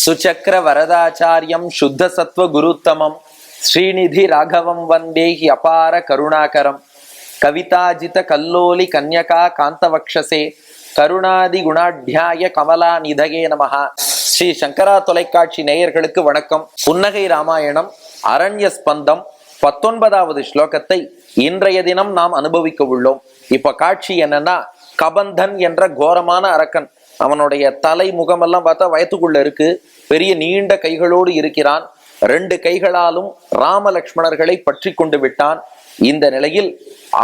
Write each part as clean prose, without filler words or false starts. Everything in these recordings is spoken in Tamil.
சுச்சக்கர வரதாச்சாரியம் சுத்த சத்வ குருத்தமம் ஸ்ரீநிதி ராகவம் வந்தேஹி அபார கருணாகரம் கவிதாஜித கல்லோலி கன்யகா காந்தவக்ஷசே கருணாதி குணாட்யாய கமலா நிதயே நமஹா. ஸ்ரீ சங்கரா தொலைக்காட்சி நேயர்களுக்கு வணக்கம். புன்னகை ராமாயணம் அரண்ய ஸ்பந்தம் 19வது ஸ்லோகத்தை இன்றைய தினம் நாம் அனுபவிக்க உள்ளோம். இப்ப காட்சி என்னன்னா, கபந்தன் என்ற கோரமான அரக்கன், அவனுடைய தலை முகமெல்லாம் பார்த்தா வயத்துக்குள்ள இருக்கு, பெரிய நீண்ட கைகளோடு இருக்கிறான். 2 கைகளாலும் ராம லக்ஷ்மணர்களை பற்றி கொண்டு விட்டான். இந்த நிலையில்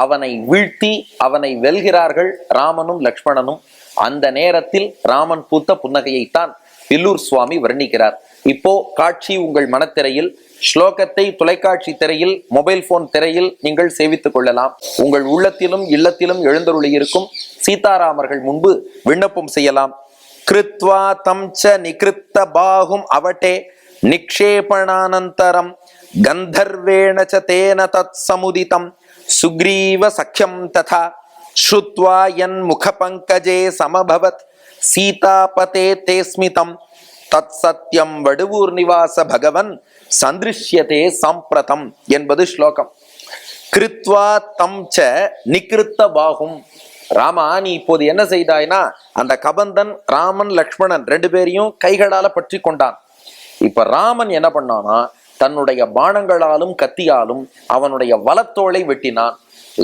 அவனை வீழ்த்தி அவனை வெல்கிறார்கள் ராமனும் லக்ஷ்மணனும். அந்த நேரத்தில் ராமன் பூத்த புன்னகையைத்தான் வில்லூர் சுவாமி வர்ணிக்கிறார். இப்போ காட்சி உங்கள் மனத்திரையில், ஸ்லோகத்தை தொலைக்காட்சி திரையில், மொபைல் போன் திரையில் நீங்கள் சேவித்துக் கொள்ளலாம். உங்கள் உள்ளத்திலும் இல்லத்திலும் எழுந்தருளி இருக்கும் சீதாராமர்கள் முன்பு விண்ணப்பம் செய்யலாம். கிருத்வா தம் ச நிகிருத்த பாகும் அவட்டே நிக்ஷேபணானந்தரம் கந்தர்வேண ச தேன தத் சமுதிதம் சுக்ரீவ சக்யம் ததா ஸ்ருத்வா யன் முக பங்கஜே சமபவத் சீதாபதே தேஸ்மிதம் தத் சத்யம் வடுவூர் நிவாச பகவன் சந்திருஷ்யதே சம்பிரதம் என்பது ஸ்லோகம். கிருத்வா தம் ச நிகிருத்த பாகும். ராமா, நீ இப்போது என்ன செய்தாய்னா, அந்த கபந்தன் ராமன் லக்ஷ்மணன் 2 பேரையும் கைகளால பற்றி கொண்டான். இப்ப ராமன் என்ன பண்ணானா, தன்னுடைய பாணங்களாலும் கத்தியாலும் அவனுடைய வலத்தோளை வெட்டினான்.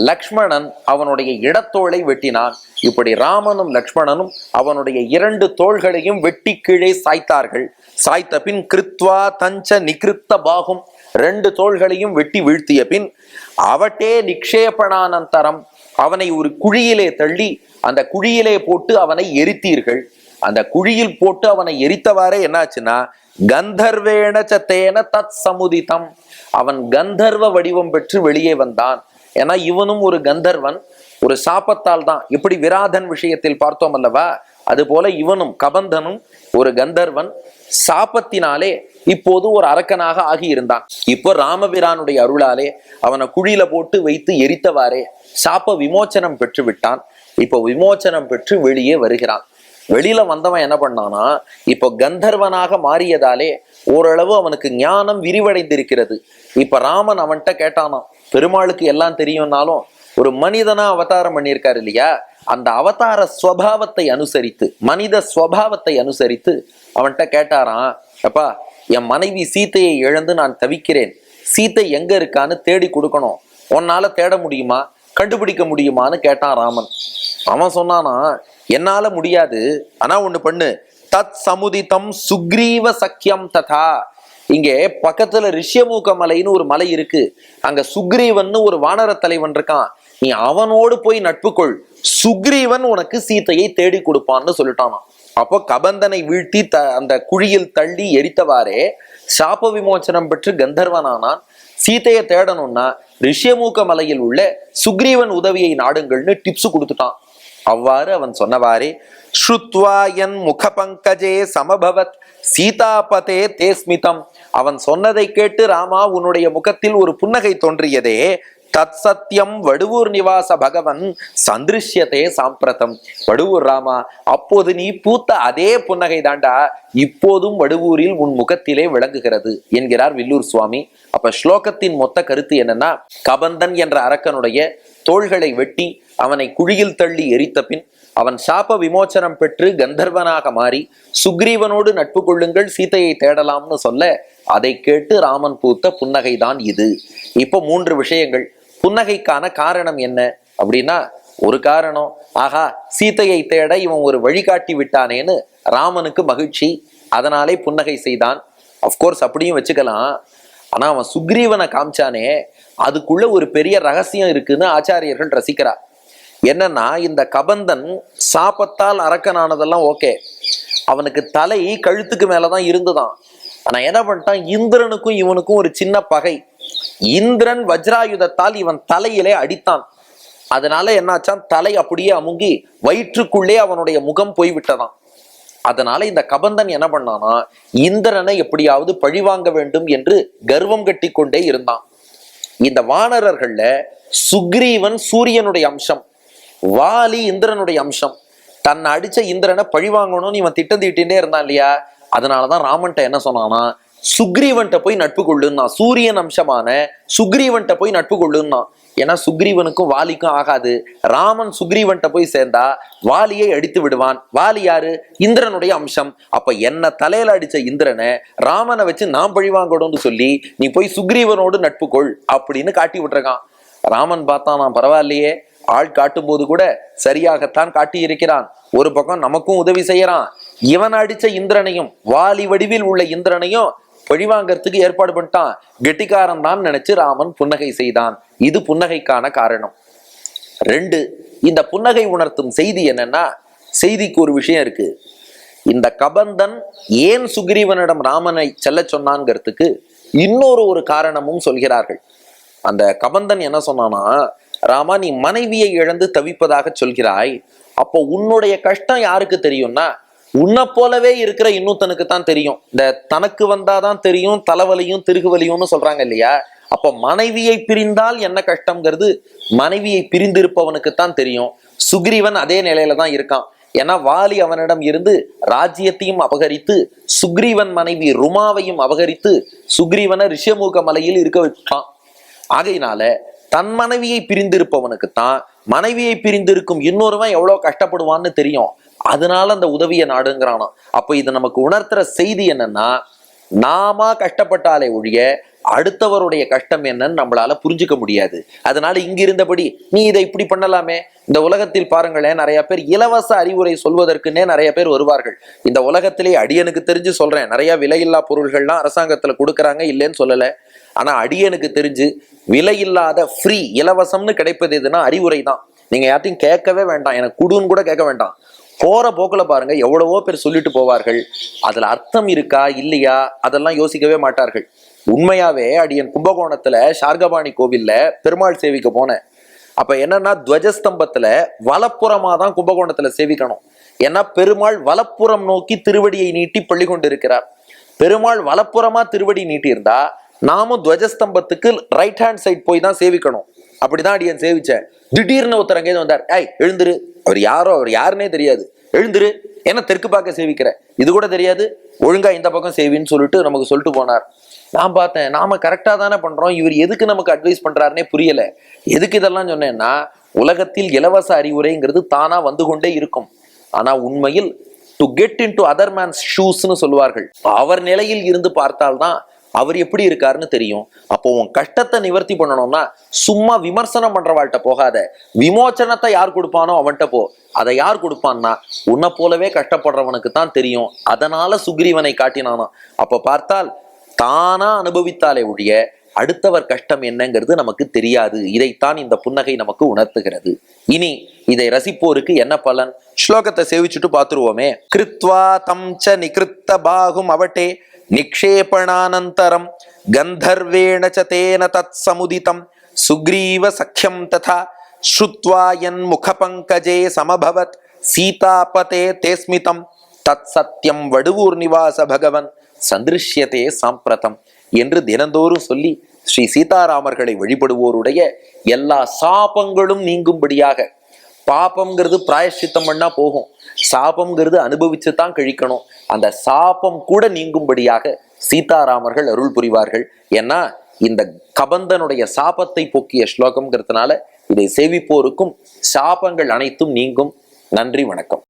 லக்ஷ்மணன் அவனுடைய இடத்தோளை வெட்டினான். இப்படி ராமனும் லக்ஷ்மணனும் அவனுடைய 2 தோள்களையும் வெட்டி கீழே சாய்த்தார்கள். சாய்த்த பின் கிருத்வா தஞ்ச நிகிருத்த பாகும், 2 தோள்களையும் வெட்டி வீழ்த்திய பின் அவட்டே நிக்ஷேபணானந்தரம், அவனை ஒரு குழியிலே தள்ளி அந்த குழியிலே போட்டு அவனை எரித்தீர்கள். அந்த குழியில் போட்டு அவனை எரித்தவாறே என்னாச்சுன்னா, கந்தர்வேண சத்தேன தத் சமுதிதம், அவன் கந்தர்வ வடிவம் பெற்று வெளியே வந்தான். ஏன்னா இவனும் ஒரு கந்தர்வன், ஒரு சாபத்தால் தான். எப்படி விராதன் விஷயத்தில் பார்த்தோம் அல்லவா, அது போல இவனும் கபந்தனும் ஒரு கந்தர்வன், சாபத்தினாலே இப்போது ஒரு அரக்கனாக ஆகி இருந்தான். இப்போ ராமபிரானுடைய அருளாலே அவனை குழியில போட்டு வைத்து எரித்தவாறே சாப விமோச்சனம் பெற்று விட்டான். இப்போ விமோச்சனம் பெற்று வெளியே வருகிறான். வெளியில வந்தவன் என்ன பண்ணானா, இப்போ கந்தர்வனாக மாறியதாலே ஓரளவு அவனுக்கு ஞானம் விரிவடைந்திருக்கிறது. இப்ப ராமன் அவன்கிட்ட கேட்டானாம், பெருமாளுக்கு எல்லாம் தெரியும்னாலும் ஒரு மனிதனா அவதாரம் பண்ணியிருக்காரு இல்லையா, அந்த அவதார ஸ்வபாவத்தை அனுசரித்து, மனித ஸ்வபாவத்தை அனுசரித்து அவன்கிட்ட கேட்டாராம், அப்பா, என் மனைவி சீத்தையை இழந்து நான் தவிக்கிறேன், சீத்தை எங்க இருக்கான்னு தேடி கொடுக்கணும், உன்னால தேட முடியுமா, கண்டுபிடிக்க முடியுமான்னு கேட்டான் ராமன். அவன் சொன்னானா, என்னால முடியாது, ஆனா ஒண்ணு பண்ணு, தத் சமுதிதம் சுக்ரீவ சக்கியம் ததா. இங்கே பக்கத்துல ரிஷ்யமூக மலைன்னு ஒரு மலை இருக்கு, அங்க சுக்ரீவன் ஒரு வானர தலைவன் இருக்கான், நீ அவனோடு போய் நட்பு கொள், சுக்ரீவன் உனக்கு சீத்தையை தேடி கொடுப்பான்னு சொல்லிட்டானா. அப்போ கபந்தனை வீழ்த்தி அந்த குழியில் தள்ளி எரித்தவாறே சாப விமோச்சனம் பெற்று கந்தர்வனானான். சீத்தையை தேடணும்னா ரிஷ்யமூக மலையில் உள்ள சுக்ரீவன் உதவியை நாடுங்கள்னு டிப்ஸ் கொடுத்துட்டான். அவ்வாறு அவன் சொன்னவாறே ஸ்ருத்வா யன் முக பங்கஜே சமபவத் சீதாபதே தேஸ்மிதம், அவன் சொன்னதை கேட்டு ராமா, உன்னுடைய முகத்தில் ஒரு புன்னகை தோன்றியதே, தத் சத்யம் வடுவூர் நிவாச பகவன் சந்திருஷ்யதே சாம்பிரதம். வடுவூர் ராமா, அப்போது நீ பூத்த அதே புன்னகை தாண்டா இப்போதும் வடுவூரில் உன் முகத்திலே விளங்குகிறது என்கிறார் வில்லூர் சுவாமி. அப்ப ஸ்லோகத்தின் மொத்த கருத்து என்னன்னா, கபந்தன் என்ற அரக்கனுடைய தோள்களை வெட்டி அவனை குழியில் தள்ளி எரித்த பின் அவன் சாப விமோச்சனம் பெற்று கந்தர்வனாக மாறி சுக்ரீவனோடு நட்பு கொள்ளுங்கள், சீத்தையை தேடலாம்னு சொல்ல, அதை கேட்டு ராமன் பூத்த புன்னகைதான் இது. இப்போ 3 விஷயங்கள். புன்னகைக்கான காரணம் என்ன அப்படின்னா, ஒரு காரணம், ஆகா, சீத்தையை தேட இவன் ஒரு வழிகாட்டி விட்டானேன்னு ராமனுக்கு மகிழ்ச்சி, அதனாலே புன்னகை செய்தான். அப்கோர்ஸ் அப்படியும் வச்சுக்கலாம். ஆனா அவன் சுக்ரீவனை காமிச்சானே, அதுக்குள்ள ஒரு பெரிய ரகசியம் இருக்குன்னு ஆச்சாரியர்கள் ரசிக்கிறார். என்னன்னா, இந்த கபந்தன் சாபத்தால் அரக்கனானதெல்லாம் ஓகே, அவனுக்கு தலை கழுத்துக்கு மேலதான் இருந்துதான். ஆனா என்ன பண்ணிட்டான், இந்திரனுக்கும் இவனுக்கும் ஒரு சின்ன பகை. இந்திரன் வஜ்ராயுதத்தால் இவன் தலையிலே அடித்தான். அதனால என்னாச்சான், தலை அப்படியே அமுங்கி வயிற்றுக்குள்ளே அவனுடைய முகம் போய்விட்டதான். அதனால இந்த கபந்தன் என்ன பண்ணானா, இந்திரனை எப்படியாவது பழிவாங்க வேண்டும் என்று கர்வம் கட்டி கொண்டே இருந்தான். இந்த வானரர்கள்ல சுக்ரீவன் சூரியனுடைய அம்சம், வாலி இந்திரனுடைய அம்சம். தன்னை அடிச்ச இந்திரனை பழிவாங்கணும்னு இவன் திட்டம் தீட்டின்றே இருந்தான் இல்லையா, அதனாலதான் ராமன்ட்ட என்ன சொன்னானா, சுக்ரீவன்ட்ட போய் நட்பு கொள்ளுன்னா, சூரியன் அம்சமான சுக்ரீவன்ட்ட போய் நட்பு கொள்ளுன்னா. ஏன்னா சுக்ரீவனுக்கும் வாலிக்கும் ஆகாது. ராமன் சுக்ரீவன்ட்ட போய் சேர்ந்தா வாலியை அடித்து விடுவான். வாலி யாரு? இந்திரனுடைய அம்சம். அப்ப என்ன தலையில அடிச்ச இந்திரனை ராமனை வச்சு நான் பழிவாங்கணும்னு சொல்லி நீ போய் சுக்ரீவனோடு நட்பு கொள் அப்படின்னு காட்டி விட்டுருக்கான். ராமன் பார்த்தா நான் பரவாயில்லையே, ஆள் காட்டும் போது கூட சரியாகத்தான் காட்டி இருக்கிறான். ஒரு பக்கம் நமக்கும் உதவி செய்யறான். இவன் அடிச்ச இந்திரனையும், வாலி வடிவில் உள்ள இந்திரனையும் பழிவாங்கறதுக்கு ஏற்பாடு பண்ணிட்டான். கெட்டிக்காரன் தான் நினைச்சு ராமன் புன்னகை செய்தான். இது புன்னகைக்கான காரணம். 2, இந்த புன்னகை உணர்த்தும் செய்தி என்னன்னா, செய்திக்கு ஒரு விஷயம் இருக்கு. இந்த கபந்தன் ஏன் சுக்ரீவனிடம் ராமனை செல்ல சொன்னான்ங்கிறதுக்கு இன்னொரு காரணமும் சொல்கிறார்கள். அந்த கபந்தன் என்ன சொன்னானா, ராமா நீ மனைவியை இழந்து தவிப்பதாக சொல்கிறாய், அப்போ உன்னுடைய கஷ்டம் யாருக்கு தெரியும்னா, உன்னை போலவே இருக்கிற இன்னொருத்தனுக்கு தான் தெரியும். இந்த தனக்கு வந்தாதான் தெரியும் தலைவலியும் திருகுவலியும்னு சொல்றாங்க இல்லையா. அப்போ மனைவியை பிரிந்தால் என்ன கஷ்டம்ங்கிறது மனைவியை பிரிந்திருப்பவனுக்கு தான் தெரியும். சுக்ரீவன் அதே நிலையில தான் இருக்கான். ஏன்னா வாலி அவனிடம் இருந்து ராஜ்யத்தையும் அபகரித்து சுக்ரீவன் மனைவி ருமாவையும் அபகரித்து சுக்ரீவனை ரிஷமுக மலையில் இருக்க வச்சான். ஆகையினால தன் மனைவியை பிரிந்திருப்பவனுக்குத்தான் மனைவியை பிரிந்திருக்கும் இன்னொருவன் எவ்வளவு கஷ்டப்படுவான்னு தெரியும். அதனால அந்த உதவியை நாடுங்கிறானா. அப்ப இது நமக்கு உணர்த்துற செய்தி என்னன்னா, நாம கஷ்டப்பட்டாலே ஒழிய அடுத்தவருடைய கஷ்டம் என்னன்னு நம்மளால புரிஞ்சுக்க முடியாது. அதனால இங்கிருந்தபடி நீ இதை இப்படி பண்ணலாமே. இந்த உலகத்தில் பாருங்களேன், நிறைய பேர் இலவச அறிவுரை சொல்வதற்குன்னே நிறைய பேர் வருவார்கள். இந்த உலகத்திலே அடியனுக்கு தெரிஞ்சு சொல்றேன், நிறைய விலையில்லா பொருள்கள்லாம் அரசாங்கத்துல கொடுக்குறாங்க, இல்லைன்னு சொல்லல. ஆனா அடியனுக்கு தெரிஞ்சு விலையில்லாத ஃப்ரீ இலவசம்னு கிடைப்பது எதுனா அறிவுரை தான். நீங்க யார்ட்டையும் கேட்கவே வேண்டாம், எனக்கு குடுன்னு கூட கேட்க வேண்டாம். போற போக்குல பாருங்க எவ்வளவோ பேர் சொல்லிட்டு போவார்கள். அதுல அர்த்தம் இருக்கா இல்லையா அதெல்லாம் யோசிக்கவே மாட்டார்கள். உண்மையாவே அடியன் கும்பகோணத்துல ஷார்கபாணி கோவில்ல பெருமாள் சேவிக்க போனேன். அப்ப என்னன்னா, துவஜஸ்தம்பத்துல வலப்புறமா தான் கும்பகோணத்துல சேவிக்கணும். ஏன்னா பெருமாள் வலப்புறம் நோக்கி திருவடியை நீட்டி பள்ளி கொண்டு இருக்கிறார். பெருமாள் வலப்புறமா திருவடி நீட்டி இருந்தா நாமும் துவஜஸ்தம்பத்துக்கு ரைட் ஹேண்ட் சைட் போய் தான் சேவிக்கணும். அப்படிதான் அடியன் சேவிச்சேன். திடீர்னு ஒருத்தர் அங்கேயிருந்து வந்தார். எழுந்துரு, அவர் யாரோ, அவர் யாருன்னே தெரியாது, எழுந்துரு, ஏன்னா தெற்கு பார்க்க சேவிக்கிற, இது கூட தெரியாது, ஒழுங்கா இந்த பக்கம் சேவின்னு சொல்லிட்டு போனார். நான் பார்த்தேன், நாம கரெக்டா தானே பண்றோம், இவர் எதுக்கு நமக்கு அட்வைஸ் பண்றாருன்னே புரியல. எதுக்கு இதெல்லாம் சொன்னேன்னா, உலகத்தில் இலவச அறிவுரைங்கிறது தானா வந்து கொண்டே இருக்கும். ஆனா உண்மையில் to get into other man's ஷூஸ்ன்னு சொல்லுவார்கள். அவர் நிலையில் இருந்து பார்த்தால்தான் அவர் எப்படி இருக்காருன்னு தெரியும். அப்போ உன் கஷ்டத்தை நிவர்த்தி பண்ணணும்னா சும்மா விமர்சனம் பண்றவாள்கிட்ட போகாத, விமோச்சனத்தை யார் கொடுப்பானோ அவன்கிட்ட போ. அதை யார் கொடுப்பான்னா உன்னை போலவே கஷ்டப்படுறவனுக்கு தான் தெரியும். அதனால சுக்ரீவனை காட்டினானா. அப்ப பார்த்தால் தானா அனுபவித்தாலே ஒழிய அடுத்தவர் கஷ்டம் என்னங்கிறது நமக்கு தெரியாது. இதைத்தான் இந்த புன்னகை நமக்கு உணர்த்துகிறது. இனி இதை ரசிப்போருக்கு என்ன பலன்? ஸ்லோகத்தை சேவிச்சுட்டு பார்த்துருவோமே. கிருத்வா தம் ச நிகிருத்த பாகும் அவட்டே நிக்ஷேபணானந்தரம் கந்தர்வேண ச தேன தத் சமுதிதம் சுக்ரீவ சఖ్యం ததா ஸ்ருத்வா யன் முகபங்கஜே சமபவத் சீதாபதே தேஸ்மிதம் தத் சத்யம் வடுவூர் நிவாச பகவன் சந்திருஷ்யதே சாம்பிரதம் என்று தினந்தோறும் சொல்லி ஸ்ரீ சீதாராமர்களை வழிபடுவோருடைய எல்லா சாபங்களும் நீங்கும்படியாக, பாபம்ங்கிறது பிராயஷ்சித்தம் பண்ணா போகும், சாபம்ங்கிறது அனுபவிச்சு தான் கழிக்கணும், அந்த சாபம் கூட நீங்கும்படியாக சீதாராமர்கள் அருள் புரிவார்கள். ஏன்னா இந்த கபந்தனுடைய சாபத்தை போக்கிய ஸ்லோகம்ங்கிறதுனால இதை சேவிப்போருக்கும் சாபங்கள் அனைத்தும் நீங்கும். நன்றி, வணக்கம்.